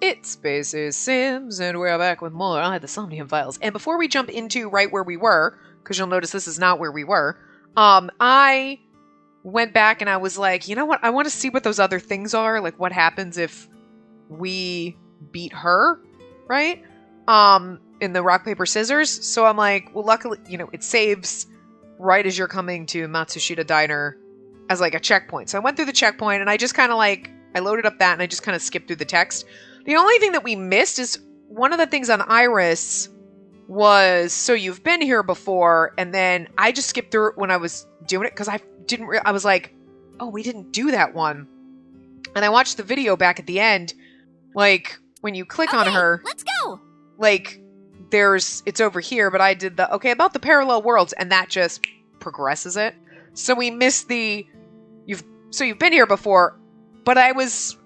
It's Spacey Sims, and we're back with more the Somnium Files. And before we jump into right where we were, because you'll notice this is not where we were, I went back and I was like, you know what? I want to see what those other things are. Like, what happens if we beat her, right? In the rock, paper, scissors. So I'm like, well, luckily, it saves right as you're coming to Matsushita Diner as like a checkpoint. So I went through the checkpoint and I just kind of I loaded up that and I just kind of skipped through the text. The only thing that we missed is one of the things on Iris was, so you've been here before, and then I just skipped through it when I was doing it because I was like, oh, we didn't do that one. And I watched the video back at the end, like when you click on her, let's go. Like it's over here, but I did about the parallel worlds, and that just progresses it. So we missed you've been here before. But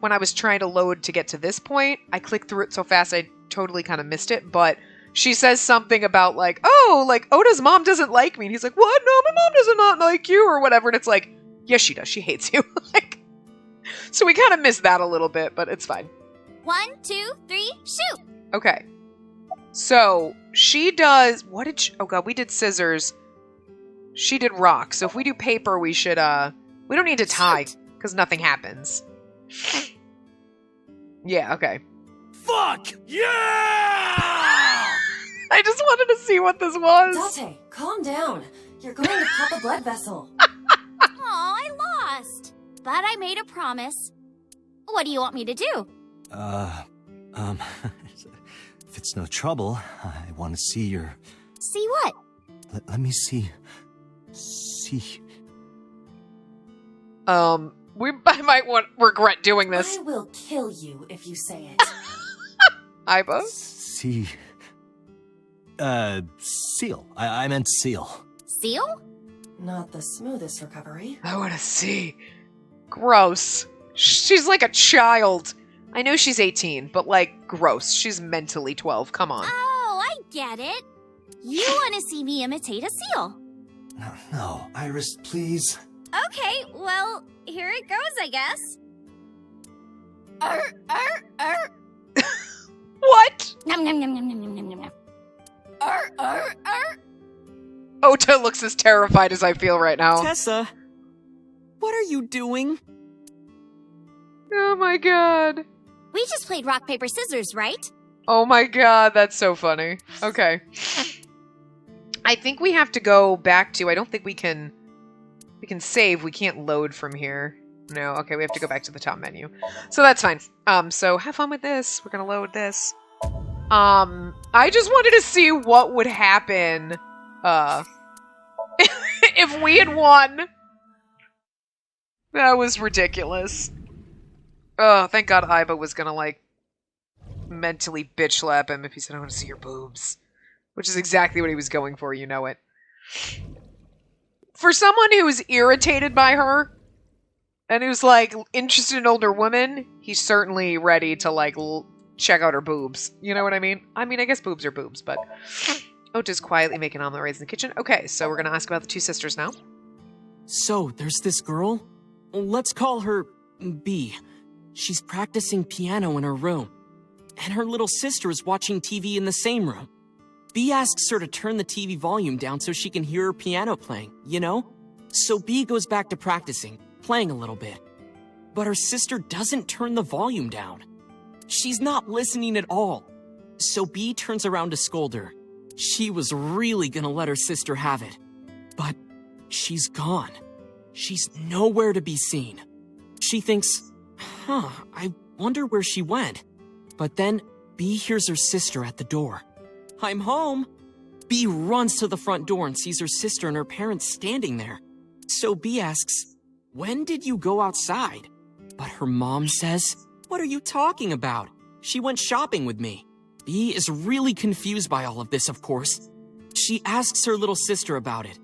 when I was trying to load to get to this point, I clicked through it so fast I totally kind of missed it. But she says something about Oda's mom doesn't like me. And he's like, what? No, my mom does not like you or whatever. And it's like, yes, she does. She hates you. So we kind of missed that a little bit, but it's fine. 1, 2, 3, shoot. Okay. So she does, we did scissors. She did rock. So if we do paper, we should, we don't need to tie because nothing happens. Yeah, okay. Fuck! Yeah! I just wanted to see what this was. Date, calm down. You're going to pop a blood vessel. Aw, I lost. But I made a promise. What do you want me to do? If it's no trouble, I want to see your... See what? Let me see. I might regret doing this. I will kill you if you say it. Iba? See. Seal. I meant seal. Seal? Not the smoothest recovery. I want to see. Gross. She's like a child. I know she's 18, but gross. She's mentally 12. Come on. Oh, I get it. You want to see me imitate a seal. No, Iris, please. Okay, well, here it goes, I guess. What? Nom nom nom nom nom nom nom nom. Ota looks as terrified as I feel right now. Tessa, what are you doing? Oh my god. We just played rock, paper, scissors, right? Oh my god, that's so funny. Okay. I think we have to go back to, I don't think we can save, we can't load from here. No, okay, we have to go back to the top menu. So that's fine. So have fun with this. We're gonna load this. I just wanted to see what would happen, if we had won. That was ridiculous. Oh, thank God Iba was gonna, mentally bitch slap him if he said, I want to see your boobs. Which is exactly what he was going for, you know it. For someone who's irritated by her, and who's, interested in older women, he's certainly ready to, check out her boobs. You know what I mean? I mean, I guess boobs are boobs, but... Ota's quietly making omelet raids in the kitchen. Okay, so we're gonna ask about the two sisters now. So, there's this girl. Let's call her B. She's practicing piano in her room. And her little sister is watching TV in the same room. B asks her to turn the TV volume down so she can hear her piano playing, you know? So B goes back to practicing, playing a little bit. But her sister doesn't turn the volume down. She's not listening at all. So B turns around to scold her. She was really gonna let her sister have it. But she's gone. She's nowhere to be seen. She thinks, I wonder where she went. But then B hears her sister at the door. I'm home. B runs to the front door and sees her sister and her parents standing there. So B asks, when did you go outside? But her mom says, what are you talking about? She went shopping with me. B is really confused by all of this, of course. She asks her little sister about it.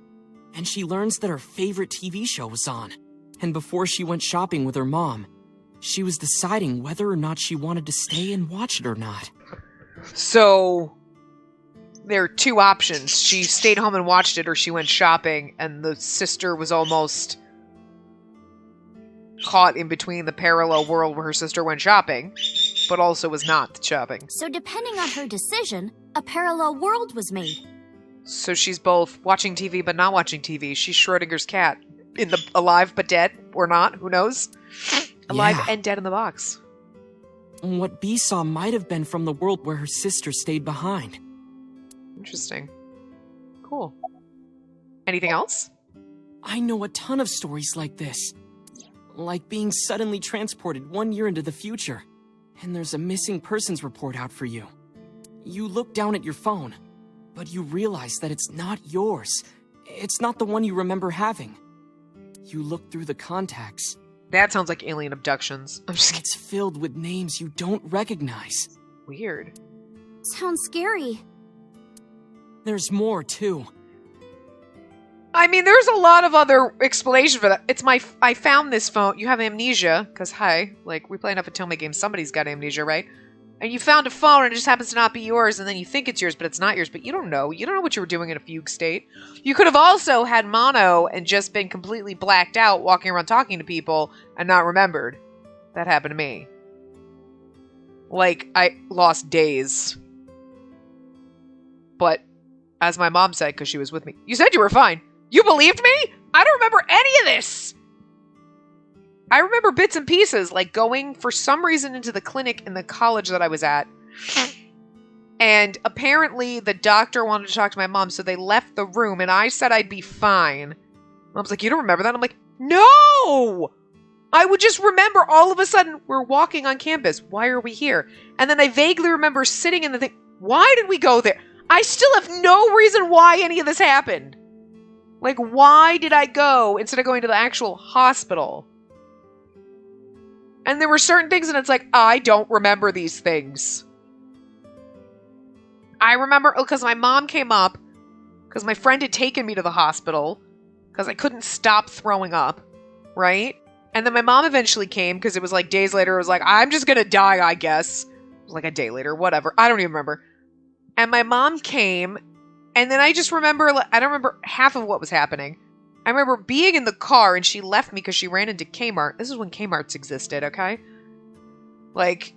And she learns that her favorite TV show was on. And before she went shopping with her mom, she was deciding whether or not she wanted to stay and watch it or not. So... there are two options. She stayed home and watched it, or she went shopping, and the sister was almost caught in between the parallel world where her sister went shopping but also was not shopping. So depending on her decision, a parallel world was made. So she's both watching TV but not watching TV. She's Schrodinger's cat. In the alive but dead, or not, who knows? Alive and dead in the box. What B saw might have been from the world where her sister stayed behind. Interesting. Cool. Anything else? I know a ton of stories like this. Like being suddenly transported 1 year into the future, and there's a missing persons report out for you. You look down at your phone, but you realize that it's not yours. It's not the one you remember having. You look through the contacts. That sounds like alien abductions. I'm just kidding. It's filled with names you don't recognize. Weird. Sounds scary. There's more, too. I mean, there's a lot of other explanation for that. I found this phone. You have amnesia, because, like, we play enough Atome games. Somebody's got amnesia, right? And you found a phone, and it just happens to not be yours, and then you think it's yours, but it's not yours. But you don't know. You don't know what you were doing in a fugue state. You could have also had mono and just been completely blacked out, walking around talking to people, and not remembered. That happened to me. Like, I lost days. But, as my mom said, because she was with me, you said you were fine. You believed me? I don't remember any of this! I remember bits and pieces, like going for some reason into the clinic in the college that I was at. And apparently the doctor wanted to talk to my mom, so they left the room, and I said I'd be fine. Mom's like, you don't remember that? I'm like, no! I would just remember all of a sudden we're walking on campus. Why are we here? And then I vaguely remember sitting in the thing. Why did we go there? I still have no reason why any of this happened. Like, why did I go instead of going to the actual hospital? And there were certain things, and it's like, I don't remember these things. I remember, because my mom came up, because my friend had taken me to the hospital, because I couldn't stop throwing up, right? And then my mom eventually came, because it was like days later, it was like, I'm just gonna die, I guess. It was like a day later, whatever. I don't even remember. And my mom came, and then I just remember, I don't remember half of what was happening. I remember being in the car, and she left me because she ran into Kmart. This is when Kmarts existed, okay? Like,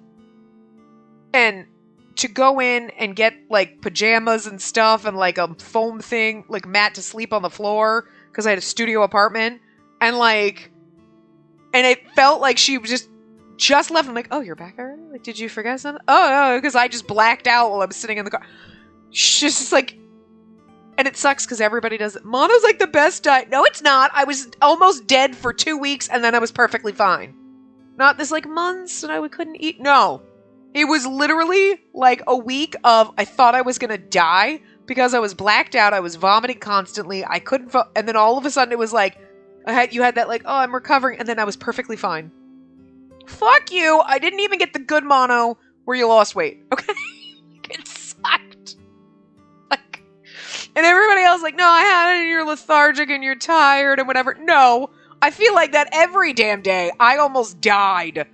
and to go in and get, like, pajamas and stuff and, like, a foam thing, like, mat to sleep on the floor, because I had a studio apartment, and, like, and it felt like she just left. I'm like, oh, you're back already? Like, did you forget something? Oh, no, because I just blacked out while I was sitting in the car. She's just like, and it sucks because everybody does it. Mono's like the best diet. No, it's not. I was almost dead for 2 weeks, and then I was perfectly fine. Not this, like, months, and I couldn't eat. No. It was literally, like, a week of, I thought I was gonna die, because I was blacked out, I was vomiting constantly, I couldn't, and then all of a sudden it was like, you had that, like, oh, I'm recovering, and then I was perfectly fine. Fuck you! I didn't even get the good mono where you lost weight, okay? It sucked. Like, and everybody else like, no, I had it, and you're lethargic, and you're tired, and whatever. No, I feel like that every damn day. I almost died.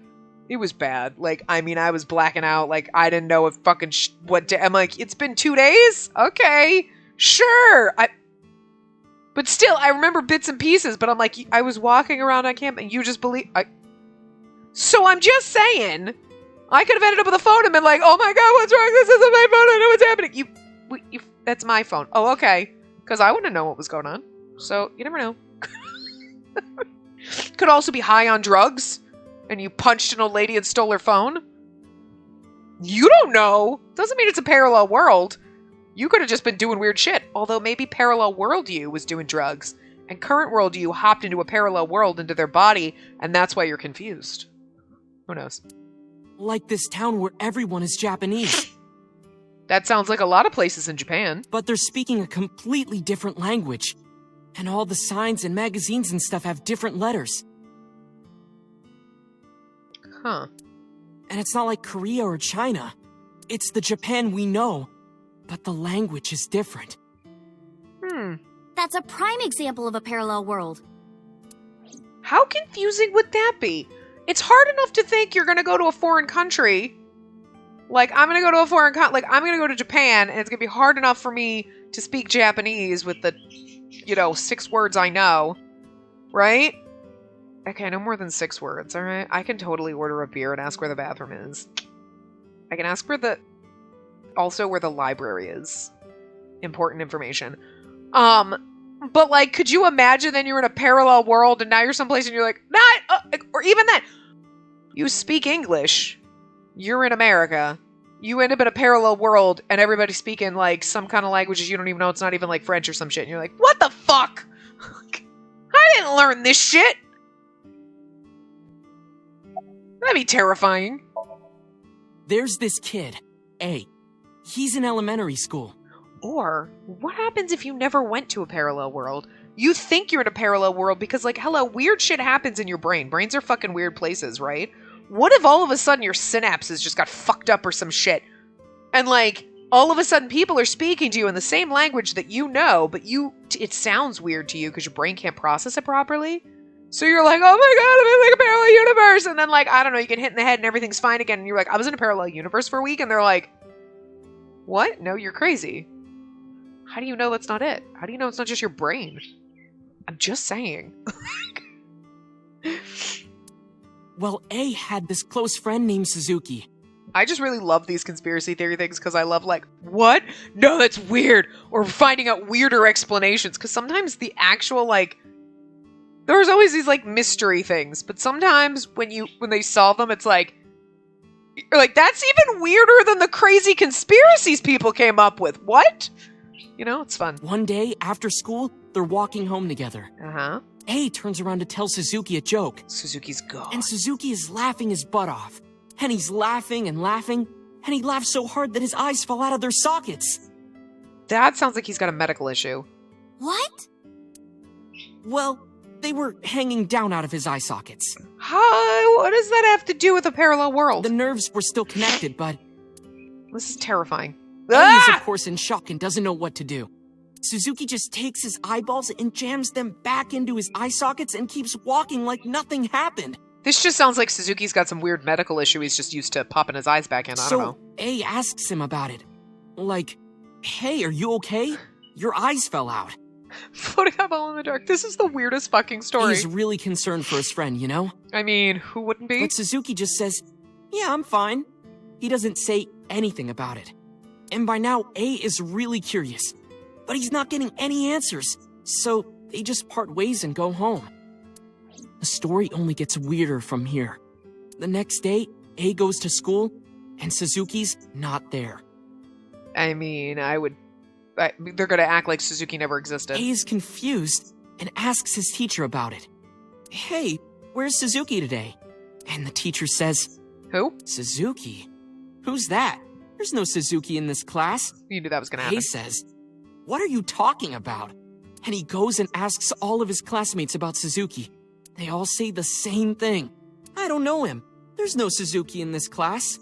It was bad. Like, I mean, I was blacking out, like, I didn't know if fucking what day. I'm like, it's been 2 days? Okay, sure. But still, I remember bits and pieces, but I'm like, I was walking around on camp, and you just believe, so I'm just saying, I could have ended up with a phone and been like, oh my god, what's wrong? This isn't my phone, I know what's happening. That's my phone. Oh, okay. Because I wouldn't know what was going on. So, you never know. Could also be high on drugs, and you punched an old lady and stole her phone. You don't know. Doesn't mean it's a parallel world. You could have just been doing weird shit. Although maybe parallel world you was doing drugs, and current world you hopped into a parallel world into their body, and that's why you're confused. Who knows? Like this town where everyone is Japanese. That sounds like a lot of places in Japan. But they're speaking a completely different language. And all the signs and magazines and stuff have different letters. Huh. And it's not like Korea or China. It's the Japan we know, but the language is different. That's a prime example of a parallel world. How confusing would that be? It's hard enough to think you're gonna go to a foreign country. Like, I'm gonna go to a foreign country. Like, I'm gonna go to Japan, and it's gonna be hard enough for me to speak Japanese with the, 6 words I know. Right? Okay, no more than 6 words, alright? I can totally order a beer and ask where the bathroom is. I can ask for also where the library is. Important information. But like, could you imagine then you're in a parallel world and now you're someplace and you're like, or even then, you speak English, you're in America, you end up in a parallel world and everybody's speaking like some kind of languages you don't even know, it's not even like French or some shit, and you're like, what the fuck? I didn't learn this shit. That'd be terrifying. There's this kid, A. He's in elementary school. Or, what happens if you never went to a parallel world? You think you're in a parallel world because, like, hello, weird shit happens in your brain. Brains are fucking weird places, right? What if all of a sudden your synapses just got fucked up or some shit? And, like, all of a sudden people are speaking to you in the same language that you know, but it sounds weird to you because your brain can't process it properly? So you're like, oh my god, I'm in like a parallel universe! And then, like, I don't know, you get hit in the head and everything's fine again, and you're like, I was in a parallel universe for a week, and they're like, what? No, you're crazy. How do you know that's not it? How do you know it's not just your brain? I'm just saying. Well, A had this close friend named Suzuki. I just really love these conspiracy theory things because I love, like, what? No, that's weird. Or finding out weirder explanations. Because sometimes the actual, like, there's always these, like, mystery things. But sometimes when they solve them, it's like, you're like, that's even weirder than the crazy conspiracies people came up with. What? You know, it's fun. One day, after school, they're walking home together. Uh-huh. A turns around to tell Suzuki a joke. Suzuki's gone. And Suzuki is laughing his butt off. And he's laughing and laughing, and he laughs so hard that his eyes fall out of their sockets. That sounds like he's got a medical issue. What? Well, they were hanging down out of his eye sockets. What does that have to do with a parallel world? The nerves were still connected, but This is terrifying. A is, of course, in shock and doesn't know what to do. Suzuki just takes his eyeballs and jams them back into his eye sockets and keeps walking like nothing happened. This just sounds like Suzuki's got some weird medical issue he's just used to popping his eyes back in. I don't know. A asks him about it. Like, hey, are you okay? Your eyes fell out. Floating eyeball in the dark. This is the weirdest fucking story. He's really concerned for his friend, you know? I mean, who wouldn't be? But Suzuki just says, yeah, I'm fine. He doesn't say anything about it. And by now, A is really curious. But he's not getting any answers. So they just part ways and go home. The story only gets weirder from here. The next day, A goes to school, and Suzuki's not there. I mean, they're gonna act like Suzuki never existed. A is confused and asks his teacher about it. Hey, where's Suzuki today? And the teacher says, Who? Suzuki? Who's that? There's no Suzuki in this class. You knew that was gonna happen. A says, what are you talking about? And he goes and asks all of his classmates about Suzuki. They all say the same thing. I don't know him. There's no Suzuki in this class.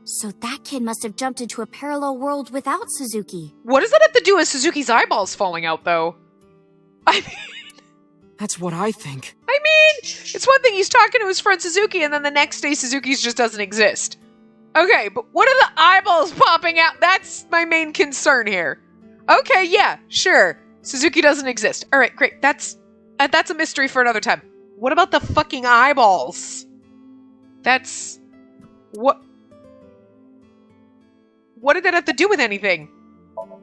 So that kid must have jumped into a parallel world without Suzuki. What does that have to do with Suzuki's eyeballs falling out, though? I mean... That's what I think. I mean, it's one thing he's talking to his friend Suzuki, and then the next day Suzuki's just doesn't exist. Okay, but what are the eyeballs popping out? That's my main concern here. Okay, yeah, sure. Suzuki doesn't exist. All right, great. That's a mystery for another time. What about the fucking eyeballs? That's... What did that have to do with anything?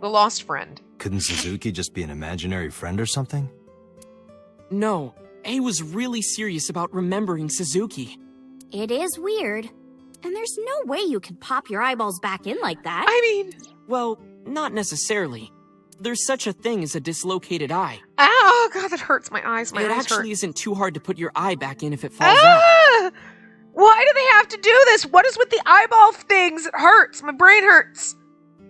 The lost friend. Couldn't Suzuki just be an imaginary friend or something? No, A was really serious about remembering Suzuki. It is weird. And there's no way you can pop your eyeballs back in like that. I mean... Well, not necessarily. There's such a thing as a dislocated eye. Oh, God, that hurts my eyes. My eyes hurt. It isn't too hard to put your eye back in if it falls out. Why do they have to do this? What is with the eyeball things? It hurts. My brain hurts.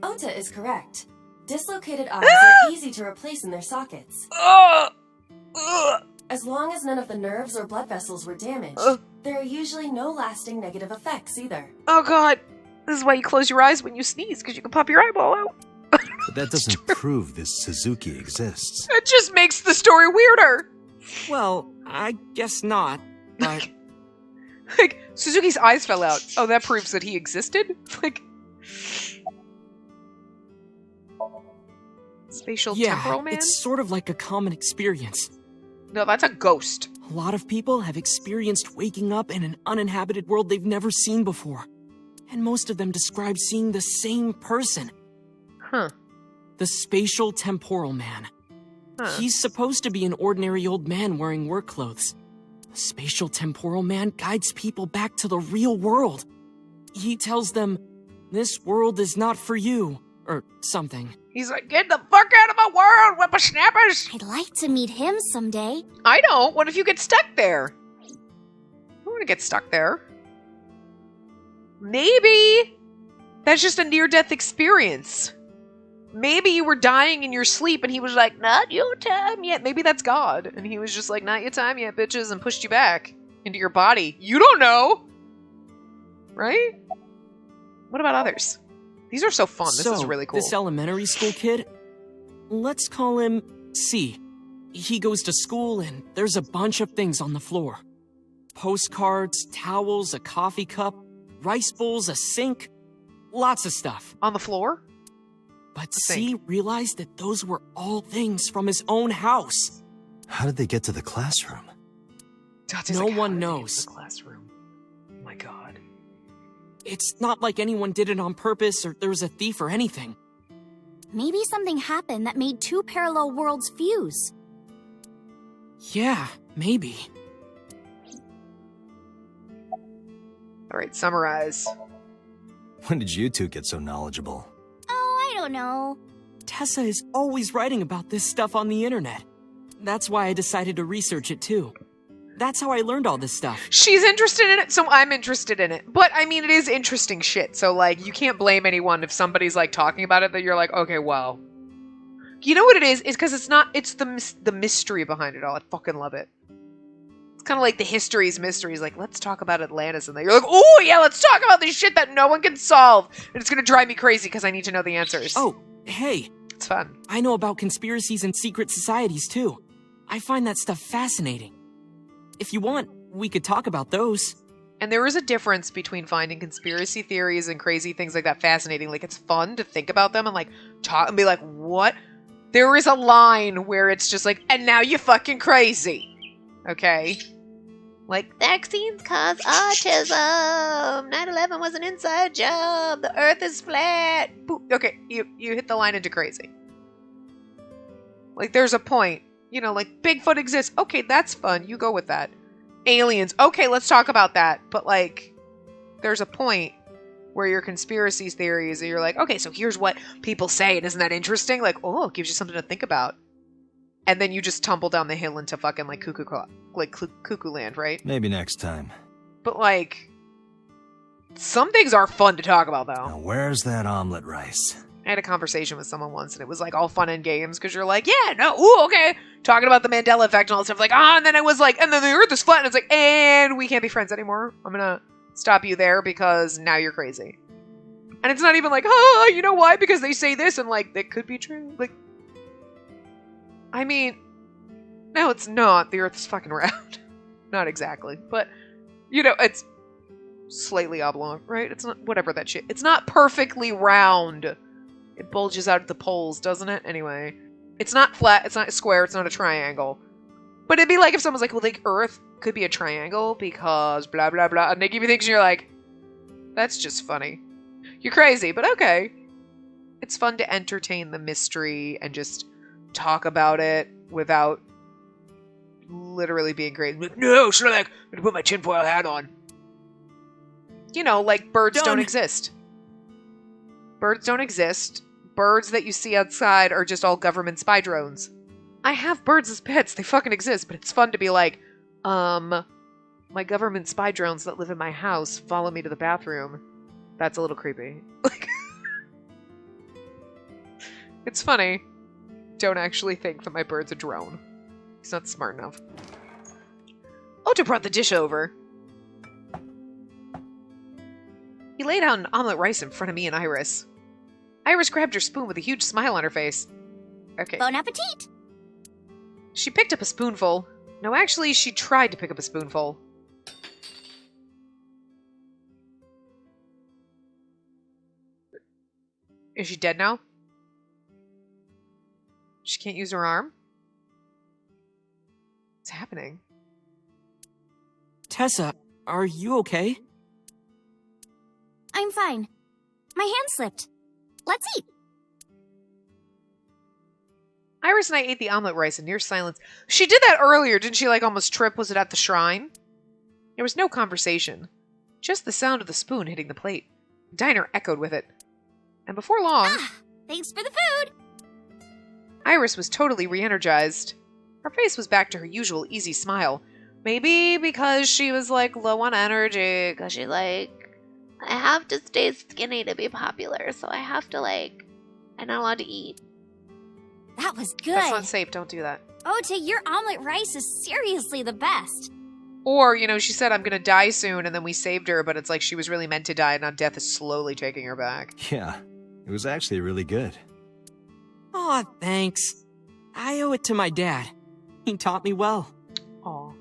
Ota is correct. Dislocated eyes are easy to replace in their sockets. As long as none of the nerves or blood vessels were damaged, there are usually no lasting negative effects either. Oh, God. This is why you close your eyes when you sneeze, because you can pop your eyeball out. But that doesn't prove this Suzuki exists. It just makes the story weirder. Well, I guess not, but... Like, Suzuki's eyes fell out. Oh, that proves that he existed? Like... Spatial temporal man? It's sort of like a common experience. No, that's a ghost. A lot of people have experienced waking up in an uninhabited world they've never seen before. and most of them describe seeing the same person. Huh. The spatial temporal man. Huh. He's supposed to be an ordinary old man wearing work clothes. The spatial temporal man guides people back to the real world. He tells them, this world is not for you, or something. He's like, get the fuck out of my world, whippersnappers! I'd like to meet him someday. I don't. What if you get stuck there? I don't want to get stuck there. Maybe that's just a near-death experience. Maybe you were dying in your sleep and he was like, not your time yet. Maybe that's God. And he was just like, not your time yet, bitches, and pushed you back into your body. You don't know. Right? What about others? These are so fun. This is really cool. This elementary school kid, let's call him C. He goes to school and there's a bunch of things on the floor. Postcards, towels, a coffee cup, rice bowls, a sink, lots of stuff. On the floor? But C realized that those were all things from his own house. How did they get to the classroom? No one knows. The classroom. Oh my god. It's not like anyone did it on purpose or there was a thief or anything. Maybe something happened that made two parallel worlds fuse. Yeah, maybe. Alright, summarize. When did you two get so knowledgeable? Oh, I don't know. Tessa is always writing about this stuff on the internet. That's why I decided to research it too. That's how I learned all this stuff. She's interested in it, so I'm interested in it. But, I mean, it is interesting shit, so, like, you can't blame anyone if somebody's, like, talking about it that you're like, okay, well. You know what it is? It's because it's the mystery behind it all. I fucking love it. It's kind of like the history's mysteries. Like, let's talk about Atlantis. And then you're like, oh, yeah, let's talk about this shit that no one can solve. And it's going to drive me crazy because I need to know the answers. Oh, hey. It's fun. I know about conspiracies and secret societies, too. I find that stuff fascinating. If you want, we could talk about those. And there is a difference between finding conspiracy theories and crazy things like that fascinating. Like, it's fun to think about them and, like, talk and be like, what? There is a line where it's just like, and now you're fucking crazy. Okay? Like, vaccines cause autism. 9/11 was an inside job. The earth is flat. Boop. Okay, you hit the line into crazy. Like, there's a point. You know, like, Bigfoot exists. Okay, that's fun. You go with that. Aliens. Okay, let's talk about that. But, like, there's a point where your conspiracy theories, and you're like, okay, so here's what people say, and isn't that interesting? Like, oh, it gives you something to think about. And then you just tumble down the hill into fucking, like, cuckoo land, right? Maybe next time. But, like, some things are fun to talk about, though. Now, where's that omelet rice? I had a conversation with someone once, and it was, like, all fun and games, because you're like, yeah, no, ooh, okay. Talking about the Mandela effect and all that stuff, like, and then it was like, and then the earth is flat, and it's like, and we can't be friends anymore. I'm gonna stop you there, because now you're crazy. And it's not even like, oh, you know why? Because they say this, and, like, that could be true. Like, I mean, no, it's not. The earth is fucking round. Not exactly, but, you know, it's slightly oblong, right? It's not, whatever that shit. It's not perfectly round. It bulges out at the poles, doesn't it? Anyway. It's not flat, it's not a square, it's not a triangle. But it'd be like if someone's like, well, the Earth could be a triangle because blah, blah, blah. And they give you things and you're like, that's just funny. You're crazy, but okay. It's fun to entertain the mystery and just talk about it without literally being crazy. Like, no, Shrek, I'm gonna put my tinfoil hat on. You know, like birds don't exist. Birds don't exist. Birds that you see outside are just all government spy drones. I have birds as pets. They fucking exist, but it's fun to be like, my government spy drones that live in my house follow me to the bathroom. That's a little creepy. Like, it's funny. Don't actually think that my bird's a drone. He's not smart enough. Otto brought the dish over. He laid out an omelet rice in front of me and Iris. Iris grabbed her spoon with a huge smile on her face. Okay. Bon appetit! She picked up a spoonful. No, actually, she tried to pick up a spoonful. Is she dead now? She can't use her arm? What's happening? Tessa, are you okay? I'm fine. My hand slipped. Let's eat. Iris and I ate the omelet rice in near silence. She did that earlier, didn't she? Like almost trip. Was it at the shrine? There was no conversation. Just the sound of the spoon hitting the plate. The diner echoed with it. And before long... Thanks for the food. Iris was totally re-energized. Her face was back to her usual easy smile. Maybe because she was, like, low on energy. Because she, like... I have to stay skinny to be popular, so I have to, like... I'm not allowed to eat. That was good. That's not safe. Don't do that. Ota, your omelet rice is seriously the best. Or, you know, she said, I'm gonna die soon, and then we saved her, but it's like she was really meant to die, and now death is slowly taking her back. Yeah, it was actually really good. Aw, thanks. I owe it to my dad. He taught me well. Aw.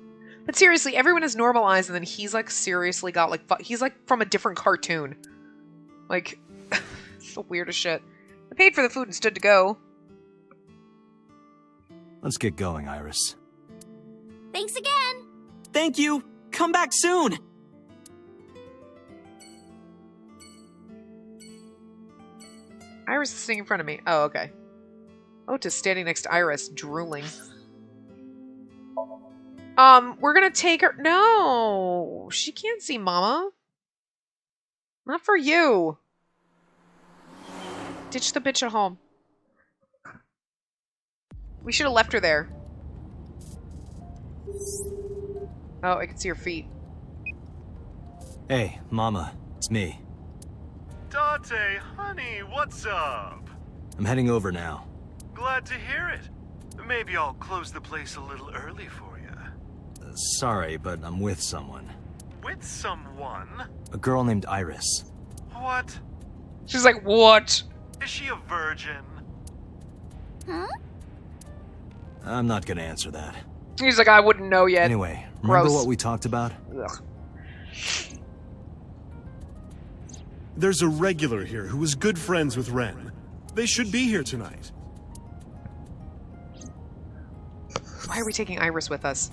But seriously, everyone has normal eyes, and then he's, like, seriously got, like, he's, like, from a different cartoon. Like, it's the weirdest shit. I paid for the food and stood to go. Let's get going, Iris. Thanks again. Thank you. Come back soon. Iris is sitting in front of me. Oh, okay. Ota's standing next to Iris, drooling. We're gonna take her... No! She can't see Mama. Not for you. Ditch the bitch at home. We should have left her there. Oh, I can see her feet. Hey, Mama, it's me. Date, honey, what's up? I'm heading over now. Glad to hear it. Maybe I'll close the place a little early for you. Sorry, but I'm with someone. With someone? A girl named Iris. What? She's like, what? Is she a virgin? Huh? I'm not gonna answer that. He's like, I wouldn't know yet. Anyway, remember Gross. what we talked about? Ugh. There's a regular here who was good friends with Ren. They should be here tonight. Why are we taking Iris with us?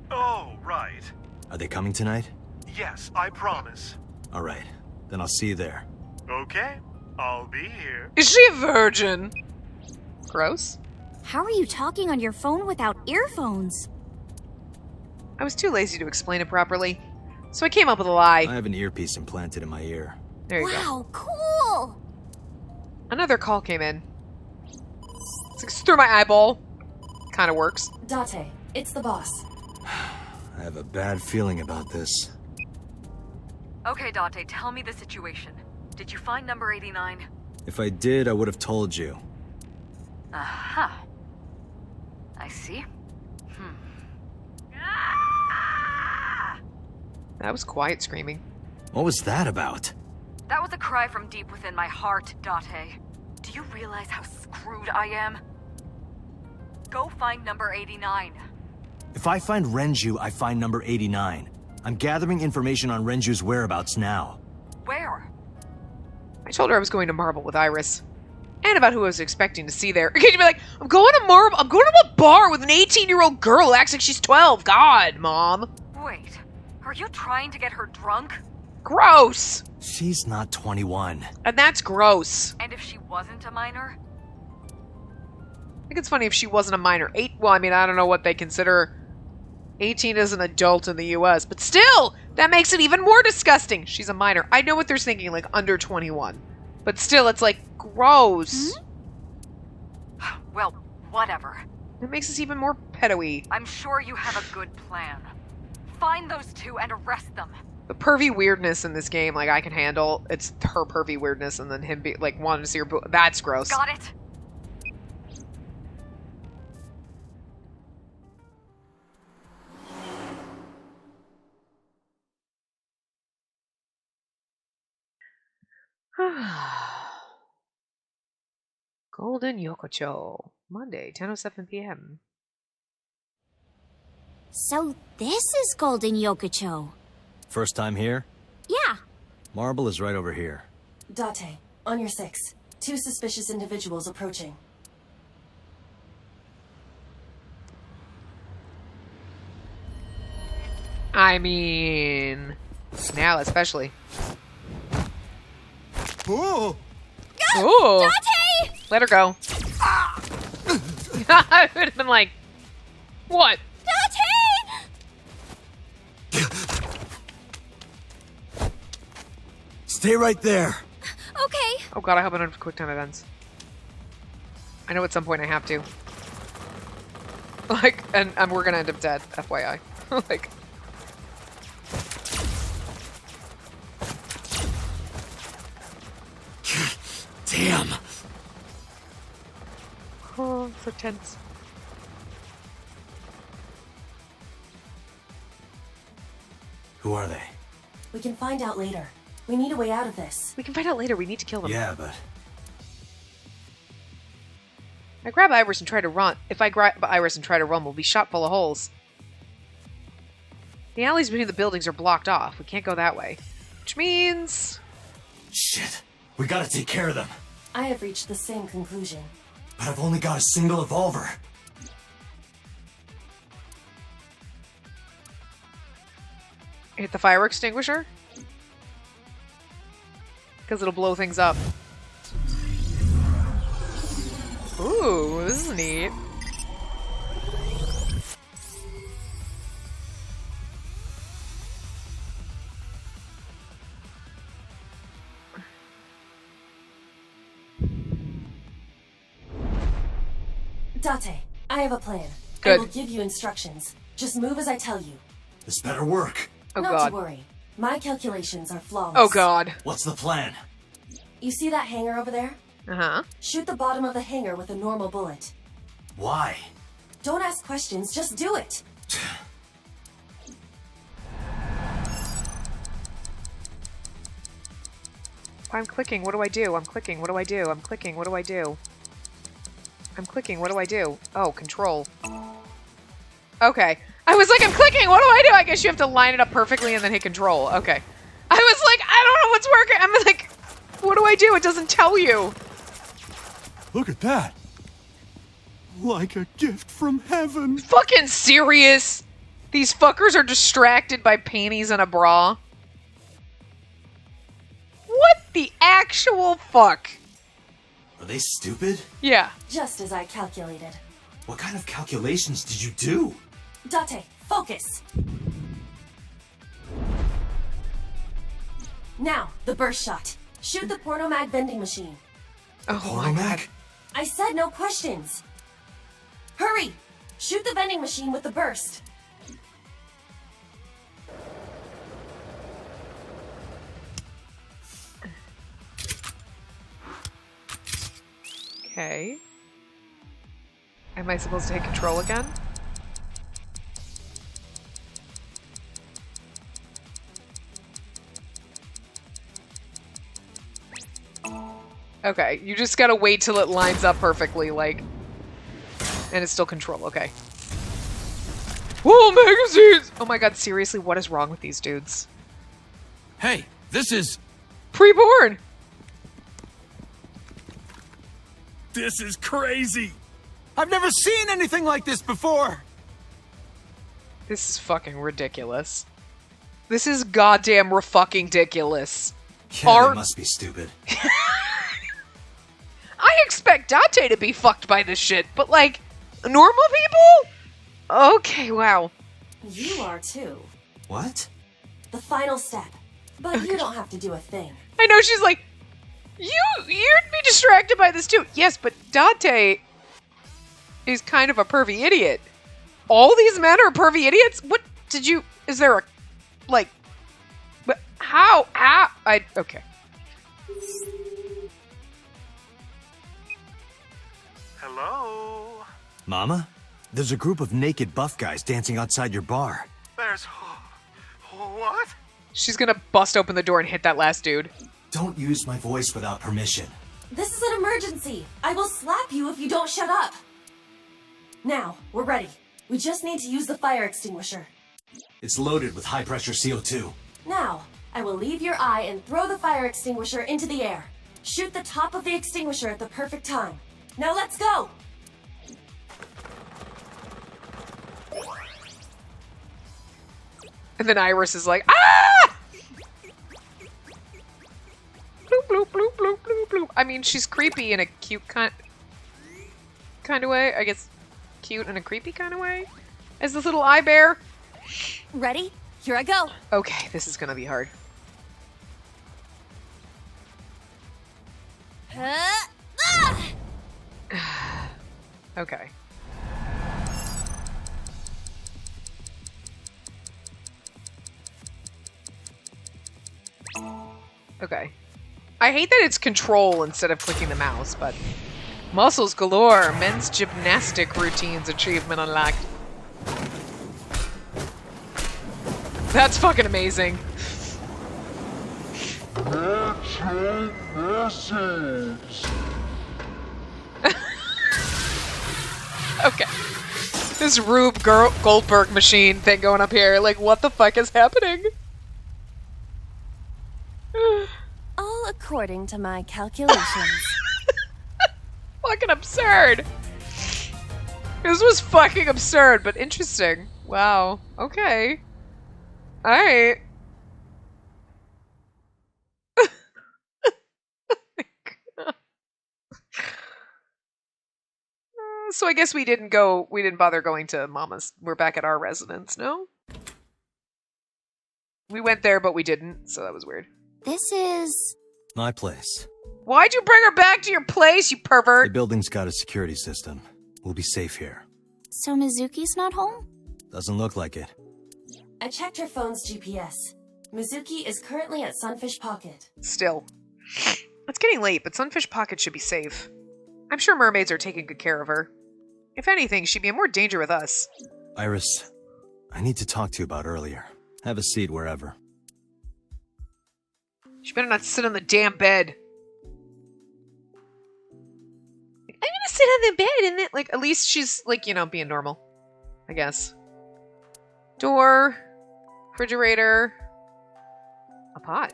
Oh, right. Are they coming tonight? Yes, I promise. Alright, then I'll see you there. Okay, I'll be here. Is she a virgin? Gross. How are you talking on your phone without earphones? I was too lazy to explain it properly, so I came up with a lie. I have an earpiece implanted in my ear. There you go. Wow, cool! Another call came in. It's through my eyeball. Kind of works. Date, it's the boss. I have a bad feeling about this. Okay, Date, tell me the situation. Did you find number 89? If I did, I would have told you. Aha. I see. That was quiet screaming. What was that about? That was a cry from deep within my heart, Date. Do you realize how screwed I am? Go find number 89. If I find Renju, I find number 89. I'm gathering information on Renju's whereabouts now. Where? I told her I was going to Marble with Iris. And about who I was expecting to see there. Can you be like, I'm going to Marble. I'm going to a bar with an 18-year-old girl who acts like she's 12. God, Mom. Wait, are you trying to get her drunk? Gross. She's not 21. And that's gross. And if she wasn't a minor? I think it's funny if she wasn't a minor. Well, I mean, I don't know what they consider 18 as an adult in the US, but still, that makes it even more disgusting. She's a minor. I know what they're thinking, like under 21. But still, it's like, gross. Well, whatever. It makes us even more pedo-y. I'm sure you have a good plan. Find those two and arrest them. The pervy weirdness in this game, like, I can handle. It's her pervy weirdness and then him be, like, wanting to see her that's gross. Got it? Golden Yokocho. Monday, 10:07 p.m. So this is Golden Yokocho. First time here? Yeah. Marble is right over here. Date, on your 6. 2 suspicious individuals approaching. I mean, now especially. Oh! Ooh. Dante! Let her go. I would have been like, what? Dante! Stay right there. Okay. Oh god, I hope I don't have quick time events. I know at some point I have to. Like, and we're gonna end up dead, FYI. Like... Damn. Oh, so tense. Who are they? We can find out later. We need a way out of this. We can find out later. We need to kill them. Yeah, but... I grab Iris and try to run. If I grab Iris and try to run, we'll be shot full of holes. The alleys between the buildings are blocked off. We can't go that way. Which means... Shit. We gotta take care of them. I have reached the same conclusion. But I've only got a single evolver. Hit the fire extinguisher? Because it'll blow things up. Ooh, this is neat. Date, I have a plan. Good. I will give you instructions. Just move as I tell you. This better work. Oh Not god. to worry. My calculations are flawless. Oh god. What's the plan? You see that hangar over there? Uh-huh. Shoot the bottom of the hangar with a normal bullet. Why? Don't ask questions, just do it. I'm clicking, what do I do? I'm clicking, what do I do? I'm clicking, what do I do? I'm clicking, what do I do? Oh, control. Okay. I was like, I'm clicking, what do I do? I guess you have to line it up perfectly and then hit control. Okay. I was like, I don't know what's working. I'm like, what do I do? It doesn't tell you. Look at that. Like a gift from heaven. Fucking serious? These fuckers are distracted by panties and a bra? What the actual fuck? Are they stupid? Yeah. Just as I calculated. What kind of calculations did you do? Date, focus. Now, the burst shot. Shoot the porno mag vending machine. Oh my god. Pornomac? I said no questions. Hurry! Shoot the vending machine with the burst. Okay. Am I supposed to hit control again? Okay, you just gotta wait till it lines up perfectly, like... And it's still control, okay. Whoa, magazines! Oh my god, seriously, what is wrong with these dudes? Hey, this is... Pre-born! This is crazy. I've never seen anything like this before! This is fucking ridiculous. This is goddamn fucking ridiculous. Yeah, they must be stupid. I expect Dante to be fucked by this shit, but like, normal people? Okay, wow. You are too. What? The final step. But you don't have to do a thing. I know, she's like, you'd be distracted by this too. Yes, but Dante is kind of a pervy idiot. All these men are pervy idiots? What did you, is there a, like, but how, okay. Hello? Mama? There's a group of naked buff guys dancing outside your bar. There's... What? She's gonna bust open the door and hit that last dude. Don't use my voice without permission. This is an emergency. I will slap you if you don't shut up. Now, we're ready. We just need to use the fire extinguisher. It's loaded with high-pressure CO2. Now, I will leave your eye and throw the fire extinguisher into the air. Shoot the top of the extinguisher at the perfect time. Now let's go! And then Iris is like, ah! Bloop, bloop, bloop, bloop. I mean, she's creepy in a cute kind of way. I guess cute in a creepy kind of way. As this little eye bear. Ready? Here I go. Okay, this is gonna be hard. Okay. Okay. I hate that it's control instead of clicking the mouse, but... Muscles galore. Men's gymnastic routines achievement unlocked. That's fucking amazing. Okay. This Rube Goldberg machine thing going up here. Like, what the fuck is happening? All according to my calculations. Fucking absurd. This was fucking absurd, but interesting. Wow. Okay. Alright. So I guess we didn't bother going to Mama's. We're back at our residence, no? We went there, but we didn't, so that was weird. This is... My place. Why'd you bring her back to your place, you pervert? The building's got a security system. We'll be safe here. So Mizuki's not home? Doesn't look like it. I checked her phone's GPS. Mizuki is currently at Sunfish Pocket. Still. It's getting late, but Sunfish Pocket should be safe. I'm sure mermaids are taking good care of her. If anything, she'd be in more danger with us. Iris, I need to talk to you about earlier. Have a seat wherever. She better not sit on the damn bed. I'm gonna sit on the bed and then, like, at least she's, like, you know, being normal. I guess. Door. Refrigerator. A pot.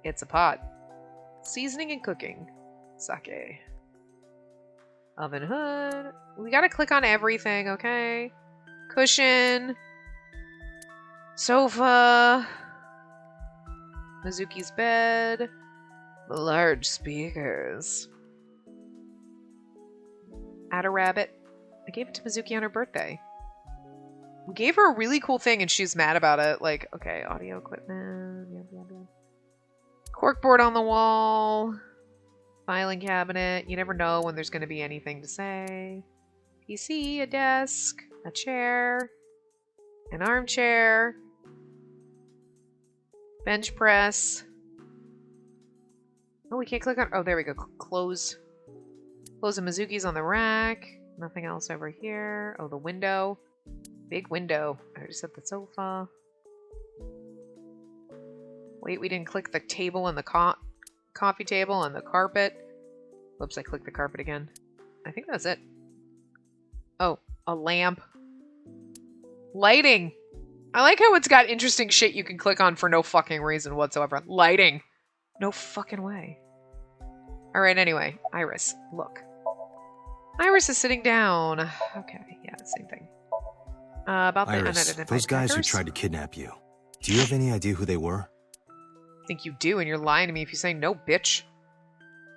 It's a pot. Seasoning and cooking. Sake. Oven hood. We gotta click on everything, okay? Cushion. Sofa. Mizuki's bed. Large speakers. Add a rabbit. I gave it to Mizuki on her birthday. We gave her a really cool thing and she's mad about it. Like, okay, audio equipment. Corkboard on the wall. Filing cabinet. You never know when there's going to be anything to say. PC, a desk, a chair, an armchair, bench press. Oh, we can't click on... Oh, there we go. Close. Close the Mizuki's on the rack. Nothing else over here. Oh, the window. Big window. I already set the sofa. Wait, we didn't click the table and the coffee table and the carpet. Whoops, I clicked the carpet again. I think that's it. Oh, a lamp. Lighting. I like how it's got interesting shit you can click on for no fucking reason whatsoever. Lighting. No fucking way. Alright, anyway. Iris, look. Iris is sitting down. Okay, yeah, same thing. About the Iris, unidentified those guys who hackers? tried to kidnap you. Do you have any idea who they were? I think you do, and you're lying to me if you say no, bitch.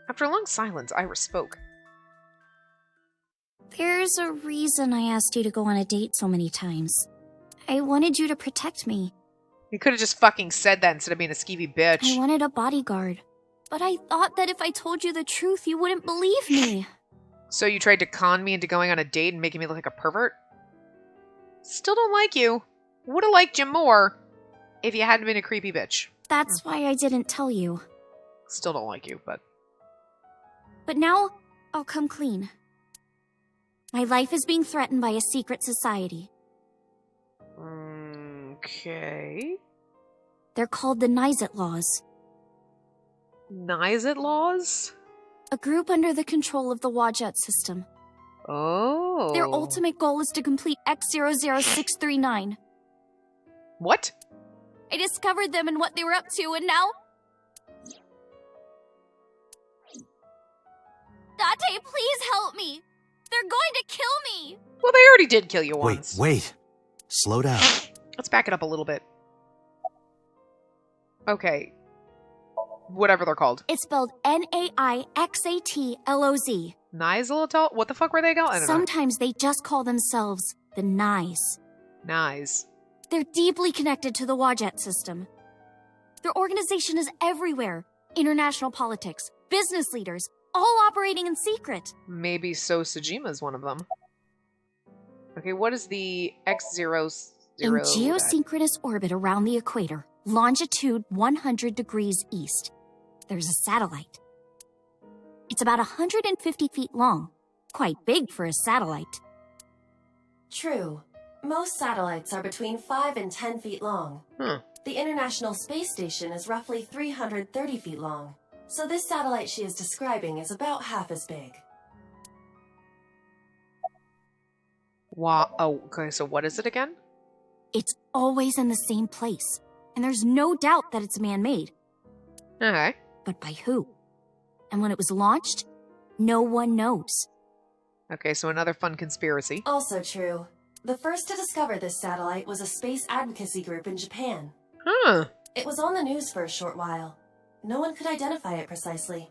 After a long silence, Iris spoke. There's a reason I asked you to go on a date so many times. I wanted you to protect me. You could have just fucking said that instead of being a skeevy bitch. I wanted a bodyguard. But I thought that if I told you the truth, you wouldn't believe me. So you tried to con me into going on a date and making me look like a pervert? Still don't like you. Would have liked you more if you hadn't been a creepy bitch. That's why I didn't tell you. Still don't like you, but... But now, I'll come clean. My life is being threatened by a secret society. Okay... They're called the Nizet Laws. Nizet Laws? A group under the control of the Wadjet system. Oh. Their ultimate goal is to complete X00639. What? I discovered them and what they were up to, and now... Date, please help me! They're going to kill me! Well, they already did kill you once. Wait. Slow down. Let's back it up a little bit. Okay. whatever they're called. It's spelled Naixatloz. Nizolitol? What the fuck were they called? I don't know. Sometimes they just call themselves the Nais. Nice. They're deeply connected to the Wadjet system. Their organization is everywhere. International politics, business leaders, all operating in secret. Maybe So Sajima's one of them. Okay, what is the X00? In geosynchronous orbit around the equator, longitude 100 degrees east, there's a satellite. It's about 150 feet long. Quite big for a satellite. True. Most satellites are between 5 and 10 feet long. The International Space Station is roughly 330 feet long. So this satellite she is describing is about half as big. Wow. Oh, okay, so what is it again? It's always in the same place, and there's no doubt that it's man-made. Okay. But by who? And when it was launched, no one knows. Okay, so another fun conspiracy. Also true. The first to discover this satellite was a space advocacy group in Japan. Huh. It was on the news for a short while. No one could identify it precisely.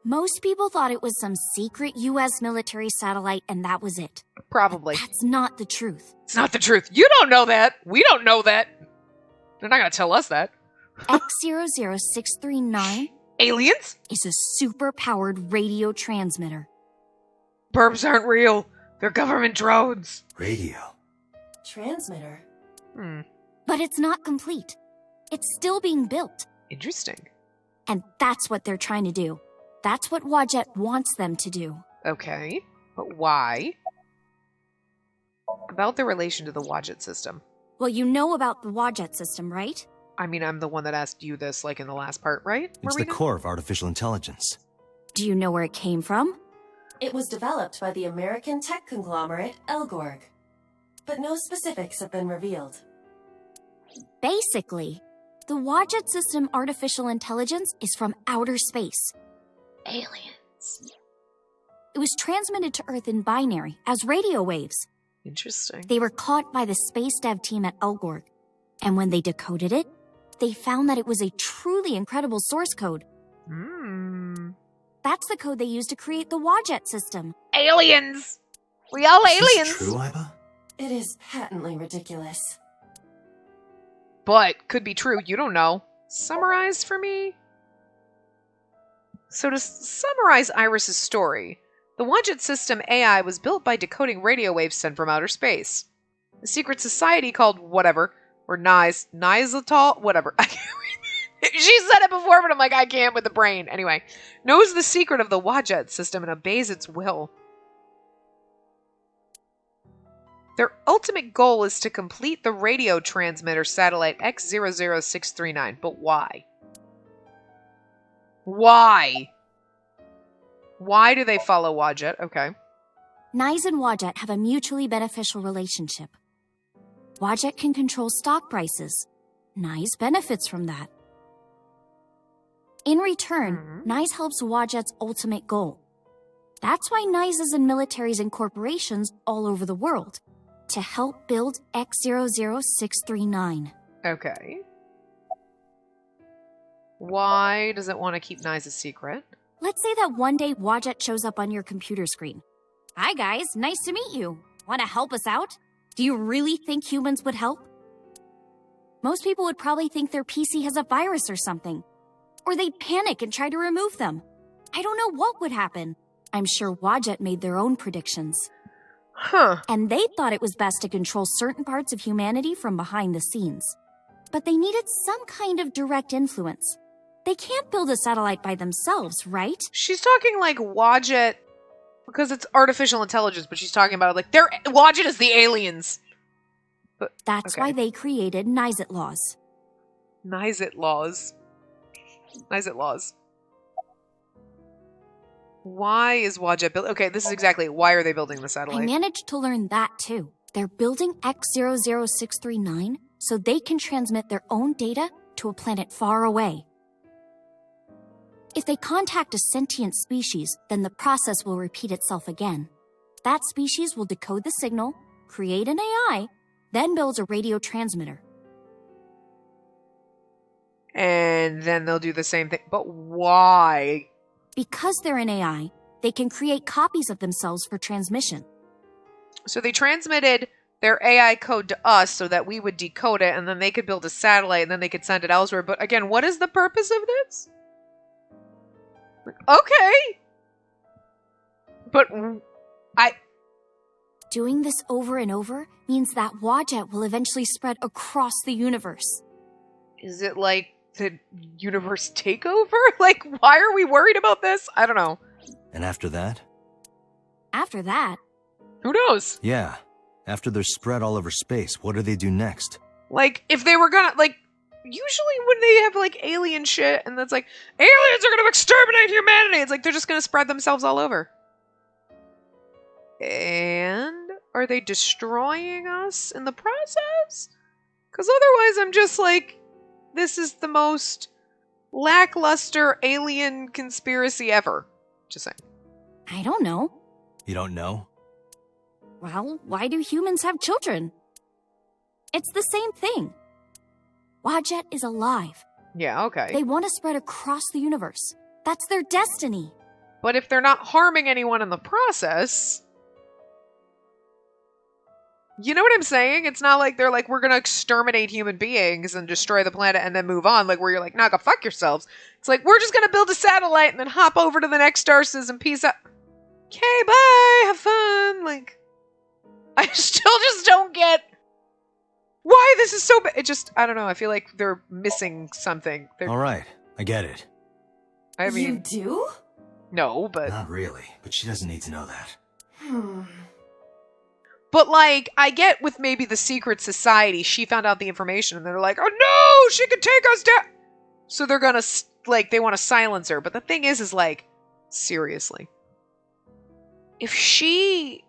Most people thought it was some secret U.S. military satellite, and that was it. Probably. But that's not the truth. It's not the truth. You don't know that. We don't know that. They're not going to tell us that. X00639 Aliens? is a super-powered radio transmitter. Burbs aren't real. They're government drones. Radio. Transmitter? But it's not complete. It's still being built. Interesting. And that's what they're trying to do. That's what Wadjet wants them to do. Okay. But why? About the relation to the Wadjet system. Well, you know about the Wadjet system, right? I mean, I'm the one that asked you this, like, in the last part, right? It's the core of artificial intelligence. Do you know where it came from? It was developed by the American tech conglomerate Elgorg. But no specifics have been revealed. Basically, the Wadjet system artificial intelligence is from outer space. Aliens. It was transmitted to Earth in binary, as radio waves. Interesting. They were caught by the space dev team at Elgorg. And when they decoded it, they found that it was a truly incredible source code. That's the code they used to create the Wadjet system. Aliens! We all aliens! Is this true, Iba? It is patently ridiculous. But could be true, you don't know. Summarize for me? So to summarize Iris's story, the Wadjet system AI was built by decoding radio waves sent from outer space. A secret society called whatever, or Nizolitol, whatever. I can't read. She said it before, but I'm like, I can't with the brain. Anyway, knows the secret of the Wadjet system and obeys its will. Their ultimate goal is to complete the radio transmitter satellite X00639. But why? Why? Why do they follow Wadjet? Okay. Nais and Wadjet have a mutually beneficial relationship. Wadjet can control stock prices. Nais benefits from that. In return, Nais helps Wadjet's ultimate goal. That's why Nais is in militaries and corporations all over the world. To help build X00639. Okay. Why does it want to keep Nais a secret? Let's say that one day Wadjet shows up on your computer screen. Hi guys, nice to meet you. Want to help us out? Do you really think humans would help? Most people would probably think their PC has a virus or something. Or they'd panic and try to remove them. I don't know what would happen. I'm sure Wadjet made their own predictions. Huh. And they thought it was best to control certain parts of humanity from behind the scenes. But they needed some kind of direct influence. They can't build a satellite by themselves, right? She's talking like Wadjet, because it's artificial intelligence, but she's talking about it like Wadjet is the aliens. But that's why they created Nizet laws. Nizet laws. Nizet laws. Why is Wadjet built? Okay, this is exactly why are they building the satellite? I managed to learn that too. They're building X00639 so they can transmit their own data to a planet far away. If they contact a sentient species, then the process will repeat itself again. That species will decode the signal, create an AI, then builds a radio transmitter. and then they'll do the same thing. But why? Because they're an AI, they can create copies of themselves for transmission. So they transmitted their AI code to us so that we would decode it, and then they could build a satellite, and then they could send it elsewhere. But again, what is the purpose of this? Okay. But Doing this over and over means that Wadjet will eventually spread across the universe. Is it like the universe takeover? Like, why are we worried about this? I don't know. And after that? After that... Who knows? Yeah. After they're spread all over space, what do they do next? Like, if they were gonna, like, usually when they have, like, alien shit, and that's like, aliens are gonna exterminate humanity! It's like, they're just gonna spread themselves all over. And are they destroying us in the process? Because otherwise I'm just like, this is the most lackluster alien conspiracy ever. Just saying. I don't know. You don't know? Well, why do humans have children? It's the same thing. Wadjet is alive. Yeah, okay. They want to spread across the universe. That's their destiny. But if they're not harming anyone in the process... You know what I'm saying? It's not like they're like, we're going to exterminate human beings and destroy the planet and then move on. Like, where you're like, nah, go fuck yourselves. It's like, we're just going to build a satellite and then hop over to the next star system. Peace out. Okay, bye. Have fun. Like, I still just don't get why this is so bad. It just, I don't know. I feel like they're missing something. All right. I get it. I mean, you do? No, but... Not really, but she doesn't need to know that. But, like, I get with maybe the secret society, she found out the information, and they're like, oh no, she could take us down! So they're gonna, like, they want to silence her. But the thing is, like, seriously. If she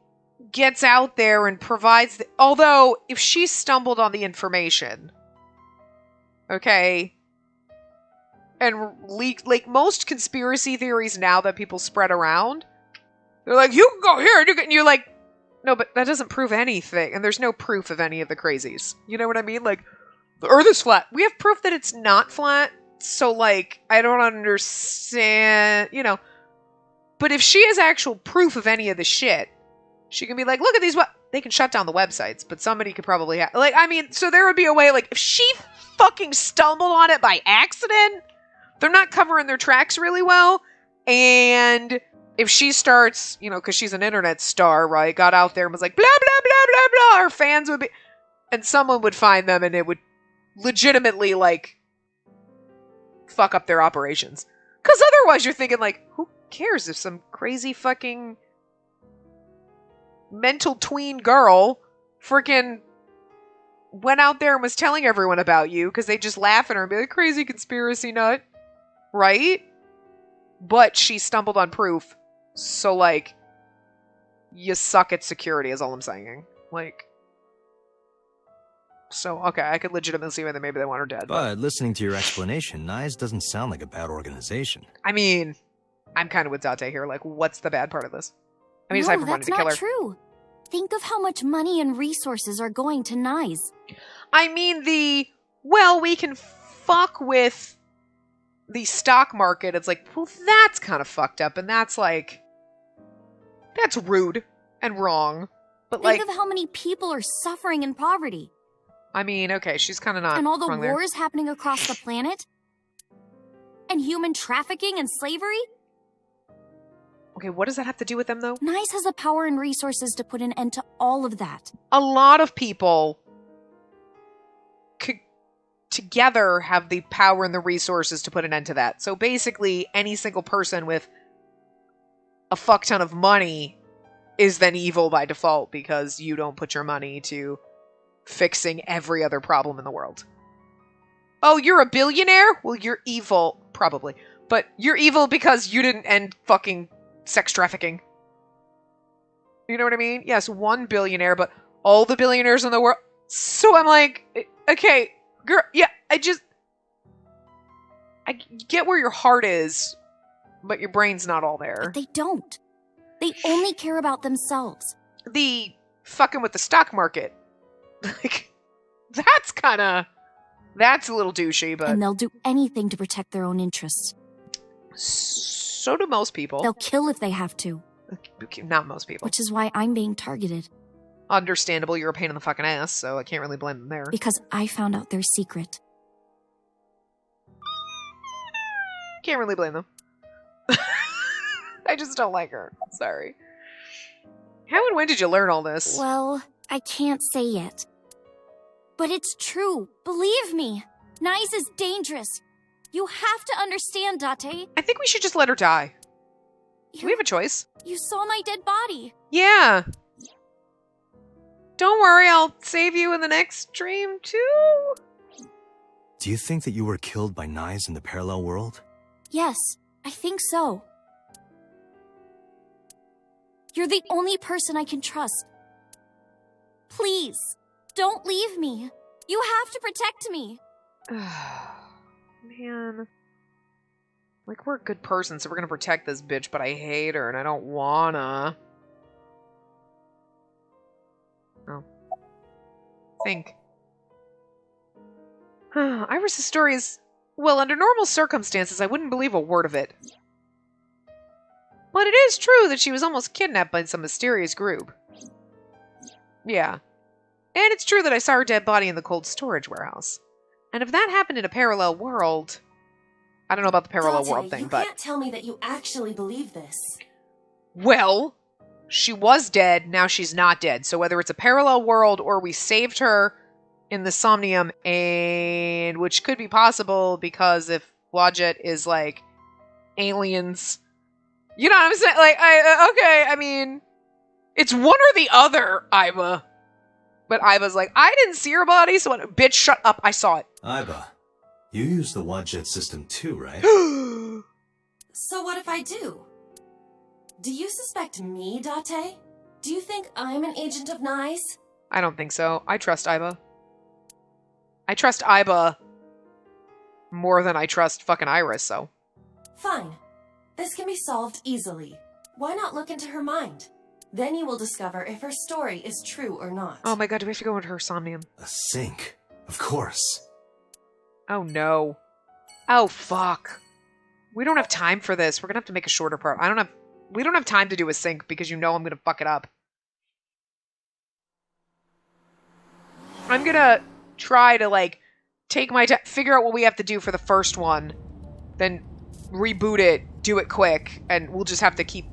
gets out there and provides although, if she stumbled on the information, okay, and leaked, like, most conspiracy theories now that people spread around, they're like, you can go here, and you're like, no, but that doesn't prove anything, and there's no proof of any of the crazies. You know what I mean? Like, the Earth is flat. We have proof that it's not flat, so, like, I don't understand, you know. But if she has actual proof of any of the shit, she can be like, look at these, they can shut down the websites, but somebody could probably like, I mean, so there would be a way, like, if she fucking stumbled on it by accident, they're not covering their tracks really well, and... If she starts, you know, because she's an internet star, right, got out there and was like, blah, blah, blah, blah, blah, her fans would be, and someone would find them and it would legitimately, like, fuck up their operations. Because otherwise you're thinking, like, who cares if some crazy fucking mental tween girl freaking went out there and was telling everyone about you because they just laugh at her and be like, crazy conspiracy nut, right? But she stumbled on proof. So, like, you suck at security is all I'm saying. Like, so, okay, I could legitimately see why maybe they want her dead. But listening to your explanation, Nyes doesn't sound like a bad organization. I mean, I'm kind of with Date here. Like, what's the bad part of this? I mean, aside from wanting to kill her. That's not true. Think of how much money and resources are going to Nyes. I mean, we can fuck with the stock market. It's like, well, that's kind of fucked up, and that's like... That's rude and wrong. But think of how many people are suffering in poverty. I mean, okay, she's kind of not. And all the wrong wars there. Happening across the planet? And human trafficking and slavery? Okay, what does that have to do with them, though? Nyes has the power and resources to put an end to all of that. A lot of people could together have the power and the resources to put an end to that. So basically, any single person with a fuck ton of money is then evil by default because you don't put your money to fixing every other problem in the world. Oh, you're a billionaire? Well, you're evil. Probably. But you're evil because you didn't end fucking sex trafficking. You know what I mean? Yes, one billionaire, but all the billionaires in the world. So I'm like, okay, girl, yeah, I get where your heart is, but your brain's not all there. But they don't. They only care about themselves. The fucking with the stock market. Like, that's kind of That's a little douchey, but... And they'll do anything to protect their own interests. So do most people. They'll kill if they have to. Not most people. Which is why I'm being targeted. Understandable, you're a pain in the fucking ass, so I can't really blame them there. Because I found out their secret. Can't really blame them. I just don't like her. Sorry. How and when did you learn all this? Well, I can't say yet. But it's true. Believe me. Nyes is dangerous. You have to understand, Date. I think we should just let her die. Do we have a choice? You saw my dead body. Yeah. Don't worry, I'll save you in the next dream, too. Do you think that you were killed by Nyes in the parallel world? Yes, I think so. You're the only person I can trust. Please, don't leave me. You have to protect me. Man. Like, we're a good person, so we're gonna protect this bitch, but I hate her, and I don't wanna. Oh. Think. Iris' story is... Well, under normal circumstances, I wouldn't believe a word of it. But it is true that she was almost kidnapped by some mysterious group. Yeah. And it's true that I saw her dead body in the cold storage warehouse. And if that happened in a parallel world... I don't know about the parallel world thing, but... You can't tell me that you actually believe this. Well, she was dead, now she's not dead. So whether it's a parallel world or we saved her in the Somnium, and which could be possible because if Wadjet is like aliens... You know what I'm saying? Like, okay, I mean, it's one or the other, Iba. But Iba's like, I didn't see her body, so bitch, shut up, I saw it. Iba, you use the Wadjet system too, right? So what if I do? Do you suspect me, Date? Do you think I'm an agent of Nyes? I don't think so. I trust Iba. I trust Iba more than I trust fucking Iris, so. Fine. This can be solved easily. Why not look into her mind? Then you will discover if her story is true or not. Oh my god, do we have to go into her Somnium? A sink. Of course. Oh no. Oh fuck. We don't have time for this. We're gonna have to make a shorter part. We don't have time to do a sync because you know I'm gonna fuck it up. I'm gonna try to like take my time, figure out what we have to do for the first one, then reboot it, do it quick, and we'll just have to keep,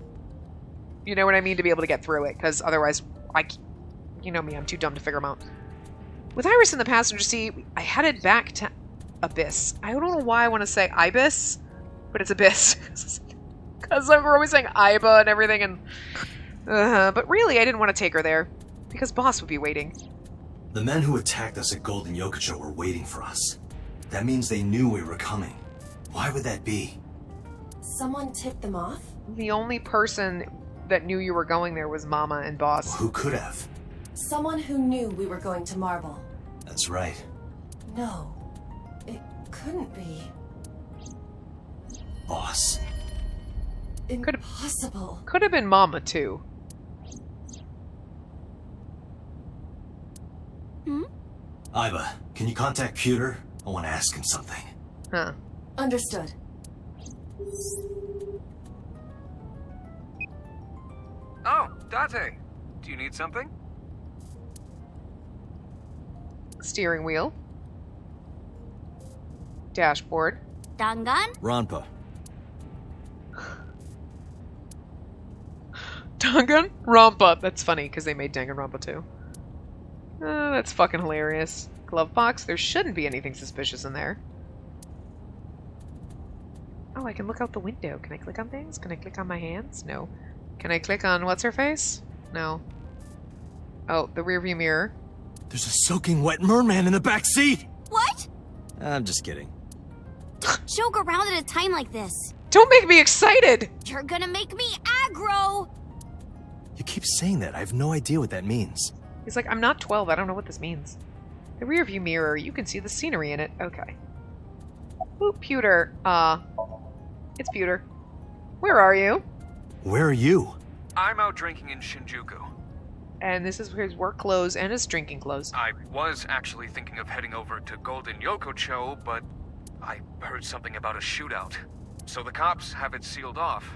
you know what I mean, to be able to get through it, because otherwise, you know me, I'm too dumb to figure them out. With Iris in the passenger seat, I headed back to Abyss. I don't know why I want to say Ibis, but it's Abyss. Because we're always saying Iba and everything, and... but really, I didn't want to take her there, because Boss would be waiting. The men who attacked us at Golden Yokocho were waiting for us. That means they knew we were coming. Why would that be? Someone tipped them off? The only person that knew you were going there was Mama and Boss. Well, who could have? Someone who knew we were going to Marble. That's right. No. It couldn't be. Boss. Impossible. Could have been Mama, too. Iba, can you contact Pewter? I want to ask him something. Huh. Understood. Oh, Date. Do you need something? Steering wheel. Dashboard. Dangan? Ronpa. Dangan? Rampa. That's funny, because they made Danganronpa too. That's fucking hilarious. Glove box. There shouldn't be anything suspicious in there. Oh, I can look out the window. Can I click on things? Can I click on my hands? No. Can I click on what's-her-face? No. Oh, the rearview mirror. There's a soaking wet merman in the back seat! What? I'm just kidding. Joke around at a time like this. Don't make me excited! You're gonna make me aggro! You keep saying that. I have no idea what that means. He's like, I'm not 12. I don't know what this means. The rearview mirror. You can see the scenery in it. Okay. Ooh, Pewter. It's Pewter. Where are you? Where are you? I'm out drinking in Shinjuku. And this is his work clothes and his drinking clothes. I was actually thinking of heading over to Golden Yokocho, but I heard something about a shootout. So the cops have it sealed off.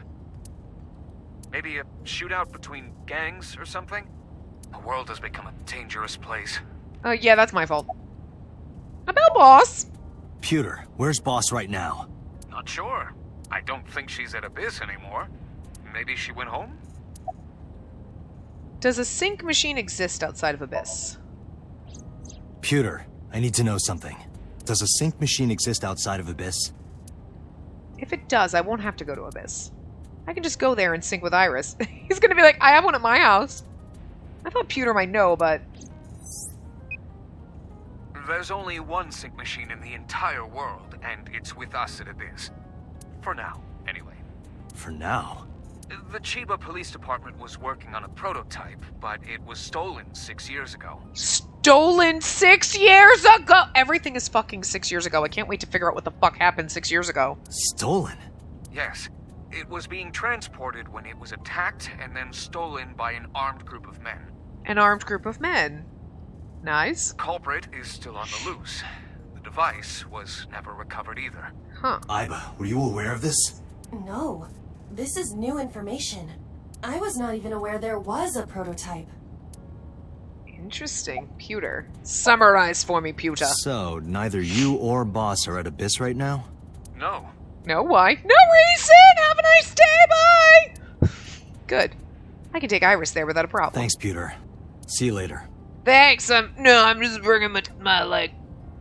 Maybe a shootout between gangs or something? The world has become a dangerous place. Yeah, that's my fault. About Boss. Pewter, where's Boss right now? Not sure. I don't think she's at Abyss anymore. Maybe she went home? Does a sync machine exist outside of Abyss? Pewter, I need to know something. Does a sync machine exist outside of Abyss? If it does, I won't have to go to Abyss. I can just go there and sync with Iris. He's gonna be like, I have one at my house. I thought Pewter might know, but... There's only one sync machine in the entire world, and it's with us at Abyss. For now, anyway. For now? The Chiba Police Department was working on a prototype, but it was stolen 6 years ago. Stolen 6 years ago? Everything is fucking 6 years ago. I can't wait to figure out what the fuck happened 6 years ago. Stolen? Yes. It was being transported when it was attacked and then stolen by an armed group of men. An armed group of men. Nice. The culprit is still on the loose. The device was never recovered either. Huh. Aiba, were you aware of this? No. This is new information. I was not even aware there was a prototype. Interesting. Pewter. Summarize for me, Pewter. So, neither you or Boss are at Abyss right now? No. No, why? No reason! Have a nice day, bye! Good. I can take Iris there without a problem. Thanks, Pewter. See you later. Thanks, no, I'm just bringing my like,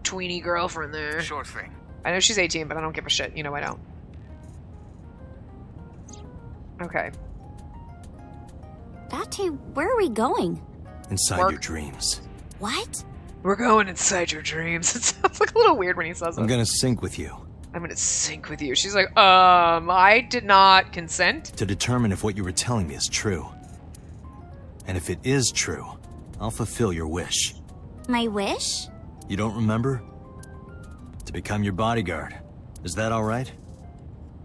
tweeny girlfriend there. Sure thing. I know she's 18, but I don't give a shit. You know I don't. Okay. Date, where are we going? Inside Work. your dreams. What? We're going inside your dreams. It sounds like a little weird when he says it. I'm gonna sync with you. I'm gonna sync with you. She's like, I did not consent. To determine if what you were telling me is true. And if it is true, I'll fulfill your wish. My wish? You don't remember? To become your bodyguard. Is that alright?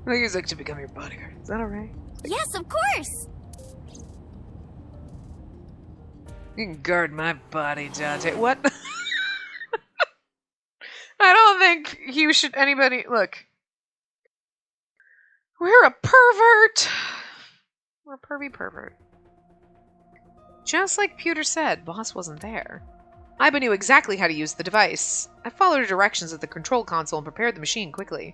I think he's like, to become your bodyguard. Is that alright? Yes, of course! You can guard my body, Dante. What? I don't think you should anybody... Look. We're a pervert. We're a pervy pervert. Just like Pewter said, Boss wasn't there. Aiba knew exactly how to use the device. I followed her directions at the control console and prepared the machine quickly.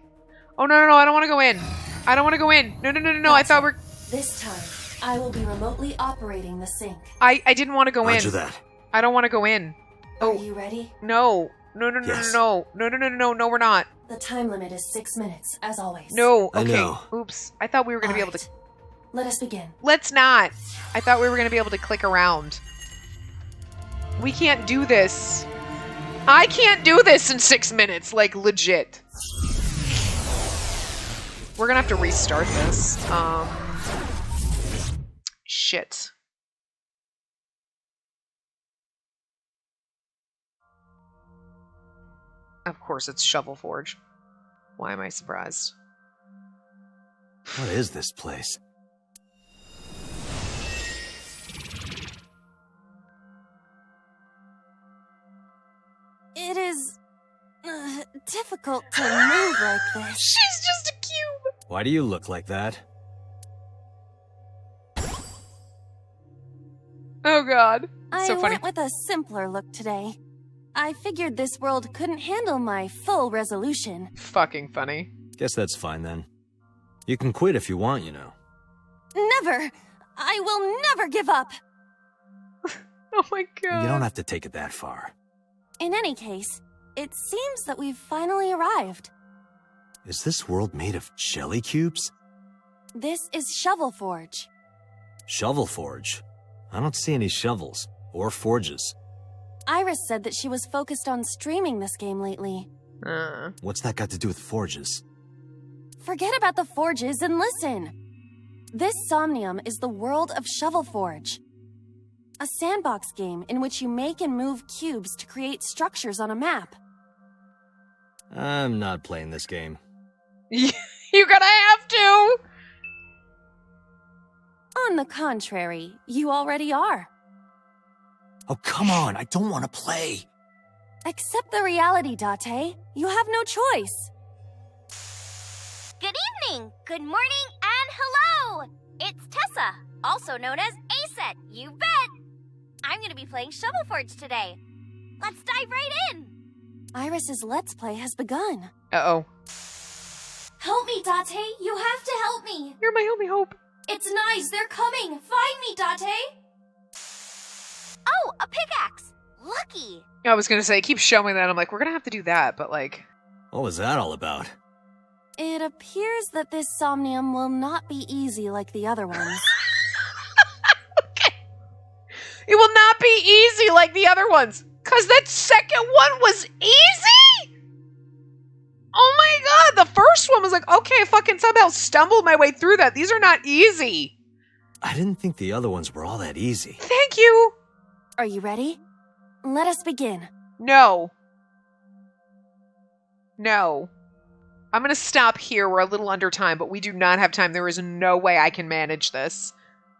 Oh, no, I don't want to go in. I don't want to go in. No, I thought we're... This time, I will be remotely operating the sync. I didn't want to go in. Roger that. I don't want to go in. Are you ready? No, Yes. no, we're not. The time limit is 6 minutes, as always. No, okay. I know. Oops. I thought we were going to be able to... Let us begin. Let's not. I thought we were going to be able to click around. We can't do this. I can't do this in 6 minutes, like legit. We're going to have to restart this. Shit. Of course, it's Shovel Forge. Why am I surprised? What is this place? It is... difficult to move like this. She's just a cube! Why do you look like that? Oh god. I So funny. went with a simpler look today. I figured this world couldn't handle my full resolution. Fucking funny. Guess that's fine then. You can quit if you want, you know. Never! I will never give up! Oh my god. You don't have to take it that far. In any case, it seems that we've finally arrived. Is this world made of jelly cubes? This is Shovel Forge. Shovel Forge? I don't see any shovels. Or forges. Iris said that she was focused on streaming this game lately. What's that got to do with forges? Forget about the forges and listen! This Somnium is the world of Shovel Forge. A sandbox game in which you make and move cubes to create structures on a map. I'm not playing this game. You're gonna have to! On the contrary, you already are. Oh, come on, I don't want to play. Accept the reality, Date. You have no choice. Good evening, good morning, and hello! It's Tessa, also known as Aset, you bet! I'm gonna be playing Shovel Forge today. Let's dive right in! Iris's Let's Play has begun. Uh-oh. Help me, Date! You have to help me! You're my only hope. It's nice, they're coming! Find me, Date! Oh, a pickaxe! Lucky! I was gonna say, keep showing that. I'm like, we're gonna have to do that, but like... What was that all about? It appears that this Somnium will not be easy like the other ones. Okay. It will not be easy like the other ones. Because that second one was easy? Oh my god, the first one was like, okay, I fucking somehow stumbled my way through that. These are not easy. I didn't think the other ones were all that easy. Thank you. Are you ready? Let us begin. No. No. I'm going to stop here. We're a little under time, but we do not have time. There is no way I can manage this.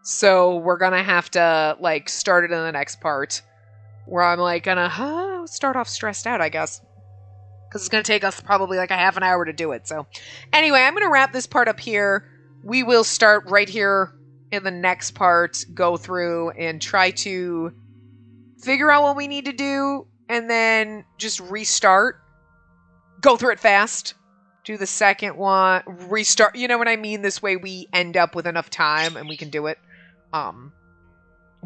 So we're going to have to, like, start it in the next part. Where I'm, like, going to start off stressed out, I guess. Because it's going to take us probably, like, a half an hour to do it. So, anyway, I'm going to wrap this part up here. We will start right here in the next part. Go through and try to figure out what we need to do. And then just restart. Go through it fast. Do the second one, restart, you know what I mean? This way we end up with enough time and we can do it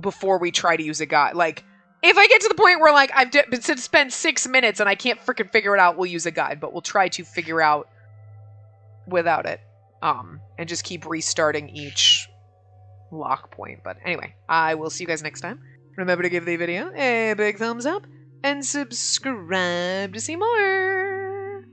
before we try to use a guide. Like, if I get to the point where, like, I've spent 6 minutes and I can't freaking figure it out, we'll use a guide, but we'll try to figure out without it. And just keep restarting each lock point. But anyway, I will see you guys next time. Remember to give the video a big thumbs up and subscribe to see more.